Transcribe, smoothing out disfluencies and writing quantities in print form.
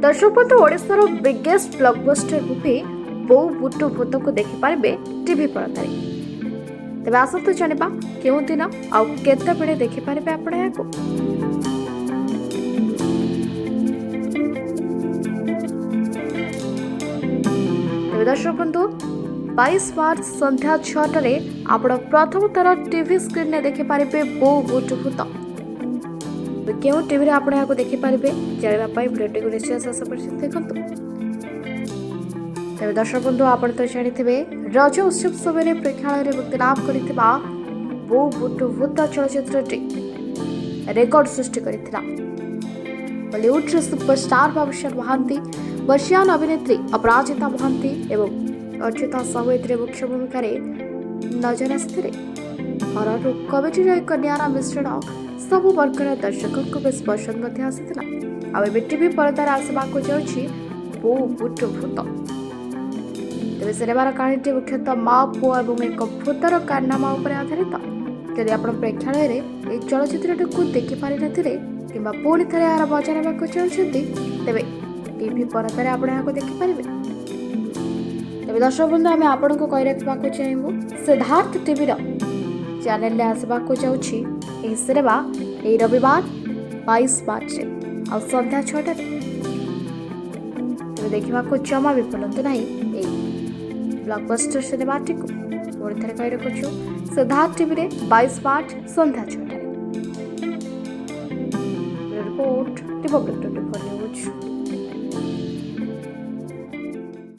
दर्शक बंधु ओडिशार बिगेस्ट ब्लॉकबस्टर मूवी बो बुटु भूत को देखिपारे टीवी पर्दा तेज आसतु जाना क्यों दिन आउ केते देखिपारे आपण या दर्शक बंधु 22 मार्च संध्या 6 आपण प्रथम थर टीवी स्क्रीन में देखिपारे बो बुटु भूत क्यों टीवी आपण या देखिपारे जानापी भिडियो निश्चय शेष पर्यटन देखु। तेज दर्शक बंधु आपण तो जानी रज उत्सव समय प्रेक्षालय मुक्ति लाभ कर बो बुटु भूत चलचित्रटी रेकर्ड सृष्टि करथिला। बॉलीवुड सुपरस्टार बाबूशान महांती, वर्षियान अभिनेत्री अपराजिता महांती एवं अर्चिता साहू ए मुख्य भूमिका नजर आसते। हरर कमेडीर एक निरा मिश्रण सब वर्गर दर्शकों को बेस पसंद आसाला। आउ टीवी पर्दार आसवा जाऊँगी बो बुटु भूत। तेज सिनेमार कहानी मुख्यतः माँ पुआ और एक भूतर कारनामा आधारित। जदि आप प्रेक्षालय में चलचित्र को देखिपारि नथिले किंबा पुणी थे यार मजा ना चाहते तेरे टीवी पर्दार आप देखिपारे। तेज दर्शक बंधु आम आपण को कही रखा चाहूँ सिद्धार्थ टीवी चैनल में आसवा जाऊँगी सिनेमा यही रविवार 22 मार्च आ संध्या 6 देखा जमा भी भूलु ना ब्लॉकबस्टर सिनेमाटी को पुणी थे कही रखुचु सिद्धार्थ टीवी 22 मार्च संध्या 6 रिपोर्ट रिपब्लिक 24।